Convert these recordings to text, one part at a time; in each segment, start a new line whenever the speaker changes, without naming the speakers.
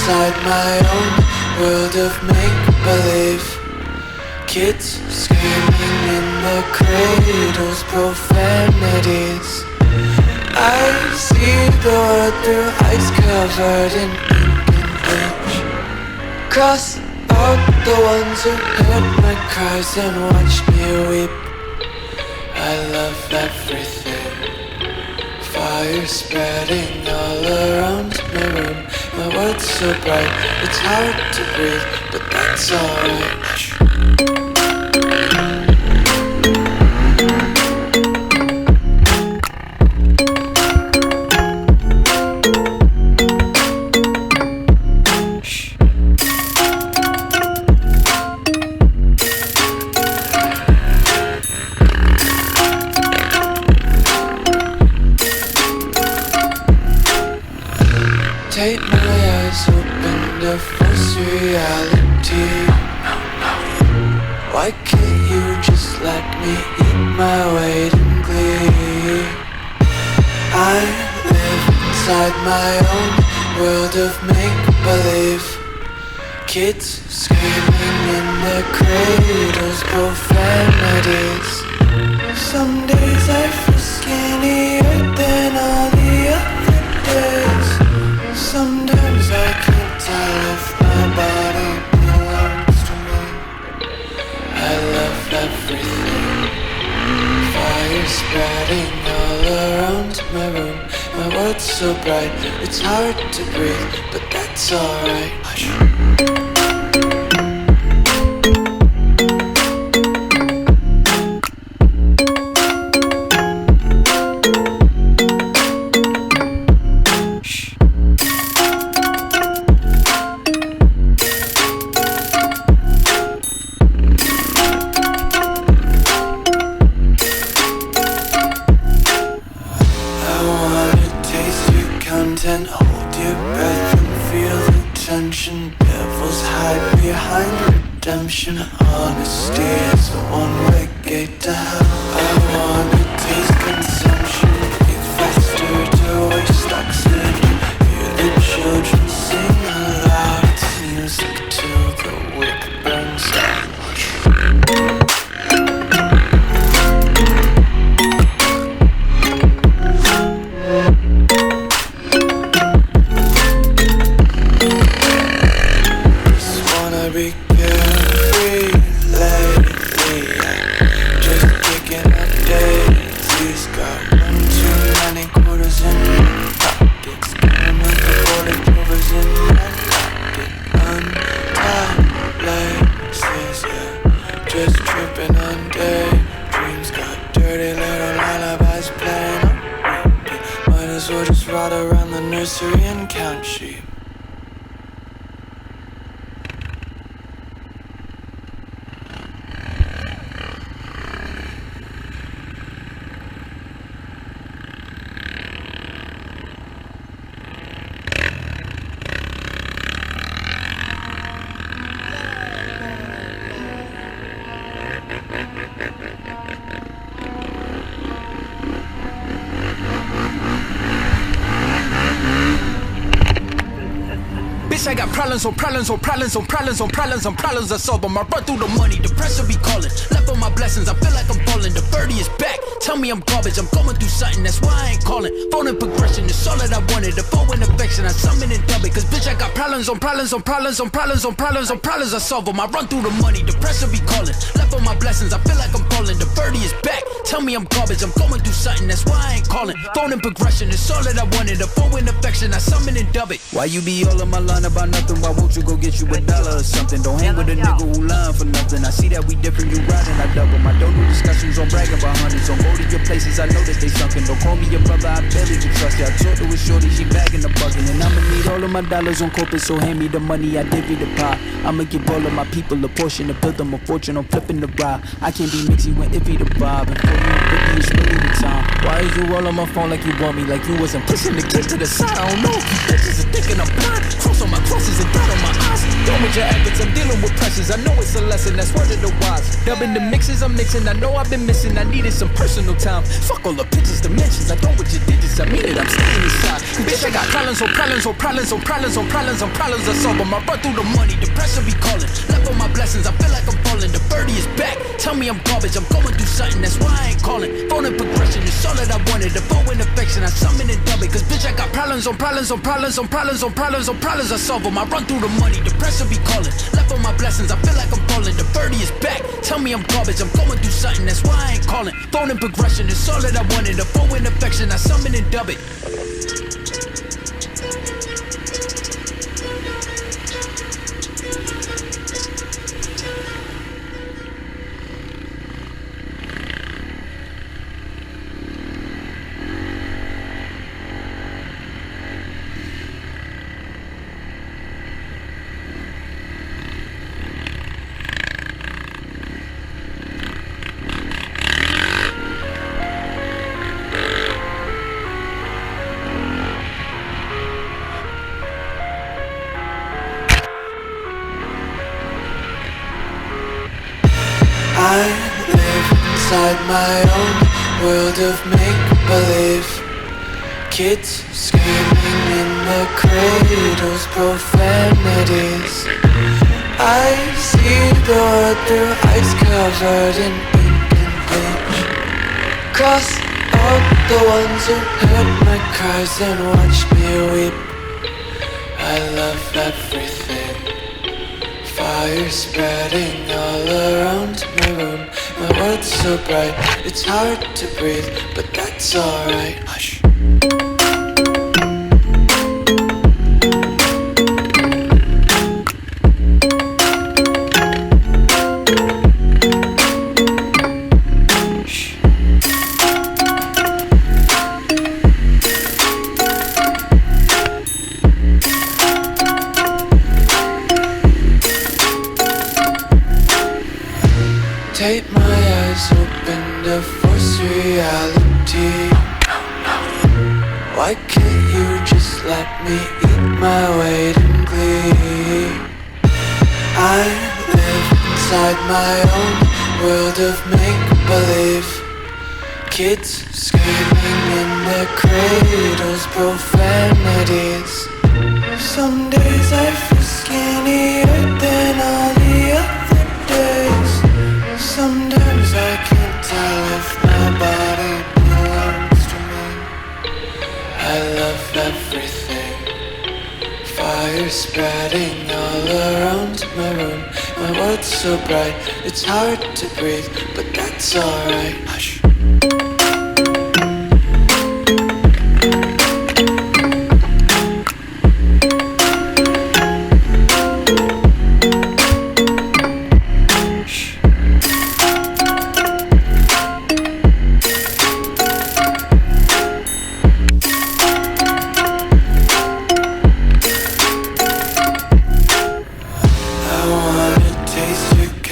inside my own world of make-believe. Kids screaming in the cradles, profanities. I see the world through ice covered in ink and bleach. Cross out the ones who heard my cries and watched me weep. I love everything. Fire spreading all around my room. My world's so bright, it's hard to breathe, but that's alright. Take my eyes open to false reality. Why can't you just let me eat my weight in glee? I live inside my own world of make-believe. Kids screaming in their cradles, profanities. Some days I feel skinnier than all the other days. Sometimes I can't tell if my body belongs to me. I love everything. Fire spreading all around my room. My world's so bright, it's hard to breathe, but that's alright. And hold your breath and feel the tension. Devils hide behind redemption. Honesty is a one-way gate to hell. I wanna taste consumption. Breathe faster to waste oxygen. Hear the children sing aloud. It's music till the wick burns out. Nursery and count sheep.
I got problems on problems on problems on problems on problems on problems I solve them. I run through the money, the pressure be calling. Left on my blessings, I feel like I'm falling. The birdie is back, tell me I'm garbage. I'm going through something, that's why I ain't calling. Phone and progression, it's all that I wanted. The phone and affection, I summon and dub it. Cause bitch, I got problems on problems on problems on problems on problems on problems I solve them. I run through the money, the pressure be calling. Left on my blessings, I feel like I'm falling. The birdie is back, tell me I'm garbage. I'm going through something, that's why I ain't calling. Phone and progression, it's all that I wanted. The phone and affection, I summon and dub it. Why you be all on my line about nothing? Why won't you go get you $1 or something? Don't hang with a nigga who lying for nothing. I see that we different, you riding, I double. My don't do discussions on bragging about hundreds. Don't go to your places, I know that they sunken. Don't call me your brother, I barely can trust you. I talked to a shorty, she bagging the bucket. And I'ma need all of my dollars on corporate, so hand me the money, I divvy the pie. I'ma give all of my people a portion to build them a fortune. I'm flipping the ride. I can't be mixy when iffy the vibe. And for you, 50 is really the time. Why is you all on my phone like you want me? Like you wasn't pushing the kid to the side. I don't know if you bitches are thinking I'm blind. Cross on my crosses and dot on my eyes. Done with your efforts, I'm dealing with pressures. I know it's a lesson, that's one of the wise. Dubbing the mixes I'm mixing, I know I've been missing. I needed some personal time. Fuck all the pictures, dimensions. I know what you digits, I mean it, I'm staying inside. Bitch, I got problems on problems on problems on problems on problems on problems I solve them. I run through the money, the pressure be calling. Left on my blessings, I feel like I'm falling. The birdie is back, tell me I'm garbage. I'm going through something, that's why I ain't calling. Phone and progression, it's all that I wanted. The phone and affection, I summon and dub it. Cause bitch, I got problems on problems on problems on problems on problems on problems I solve them. I run through the money, the pressure be calling. Left on my blessings, I feel like I'm falling. The birdie is back, tell me I'm garbage. I'm going through something, that's why I ain't calling. Phone and progression, it's all that I wanted. The phone and affection, I summon and dub it.
I live inside my own world of make-believe. Kids screaming in their cradles, profanities. I see the world through ice covered in ink and bleach. Cross out the ones who heard my cries and watched me weep. I love everything. Fire spreading all around my room. My world's so bright, it's hard to breathe, but that's alright. Hush. Tape my eyes open to force reality. Why can't you just let me eat my weight in glee? I live inside my own world of make-believe. Kids screaming in their cradles, profanities. Some days I feel skinnier than all the other days. Sometimes I can't tell if my body belongs to me. I love everything. Fire spreading all around my room. My world's so bright, it's hard to breathe, but that's alright. Hush.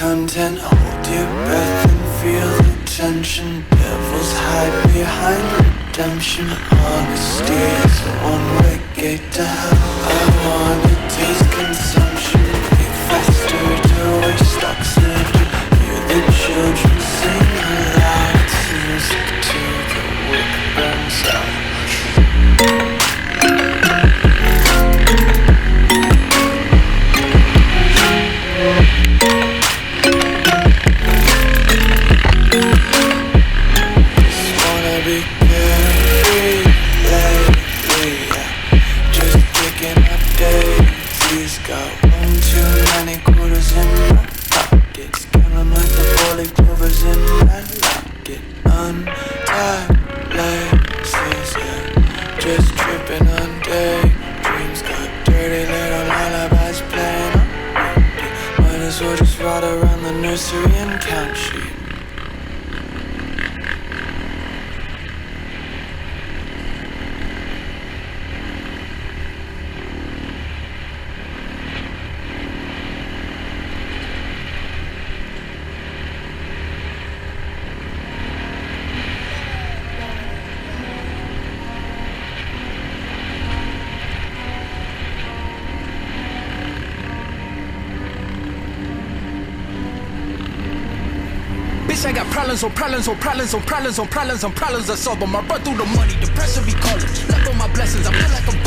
Content, hold your breath and feel the tension. Devils hide behind redemption. Honesty is a one-way gate to hell. I wanna taste consumption. Think faster to waste oxygen. Hear the children sing aloud. It's music till the wick burns out. Nursery and count sheet.
Bitch, I got problems on problems on problems on problems on problems on problems I solve them. I run through the money, the pressure be calling. Left on my blessings, I feel like I'm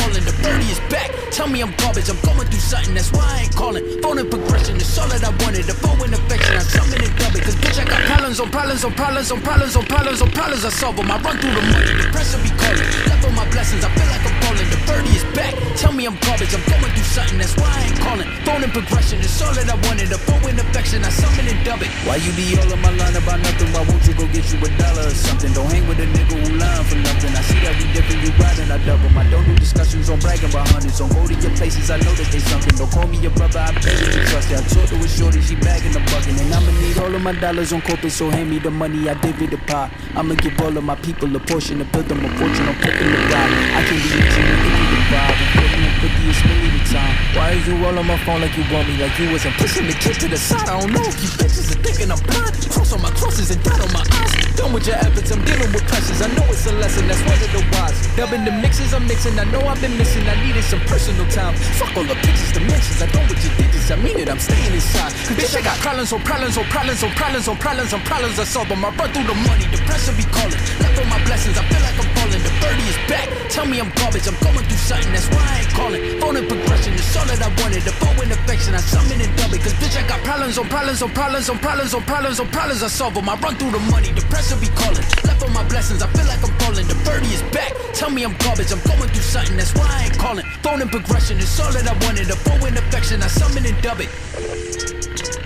Tell me I'm garbage, I'm going through something, that's why I ain't calling. Phone and progression, it's all that I wanted. The phone and affection, I summon and dub it. Cause bitch, I got problems on problems on problems on problems on problems on problems. I solve them, I run through the money, the pressure be calling. Left on my blessings, I feel like I'm falling. The birdie is back, tell me I'm garbage, I'm going through something, that's why I ain't calling. Phone and progression, it's all that I wanted. The phone and affection, I summon and dub it. Why you be all on my line about nothing? Why won't you go get you $1 or something? Don't hang with a nigga who lying for nothing. I see that we different, you riding, I double. I don't do discussions on bragging about hundreds. Don't go to your places, I know that they something. Don't call me your brother, I beg that you trust it. I talked to a shorty, she bagging the bugging. And I'ma need all of my dollars on corporate, so hand me the money, I divvy the pie. I'ma give all of my people a portion to build them a fortune, I'm picking the ride. I can be a genie, if you the vibe. And putting and 50 is really the time. Why is you all on my phone like you want me? Like you wasn't pushing the kid to the side. I don't know if you bitches are thinking I'm blind. Cross on my crosses and dot on my eyes. Done with your efforts, I'm dealing with pressures. I know it's a lesson, that's one of the wise. Dubbing the mixes, I'm mixing. I know I've been missing, I needed some personal time. Fuck all the pictures, dimensions. I don't with your digits, I mean it, I'm staying inside. Cause bitch, I got problems on problems on problems on problems on problems on problems. I solve them, I run through the money, the pressure be calling. Left on my blessings, I feel like I'm falling. The birdie is back, tell me I'm garbage, I'm going through something, that's why I ain't calling. Phone and progression, it's all that I wanted. The phone and affection, I summon and dub it. Cause bitch, I got problems on problems on problems on problems on problems on problems. I solve them, I run through the money, the pressure be calling. Left on my blessings, I feel like I'm falling. The birdie is back, tell me I'm garbage, I'm going through something, that's why I ain't calling. Phone and progression, it's all that I wanted. The phone and affection, I summon and dub it.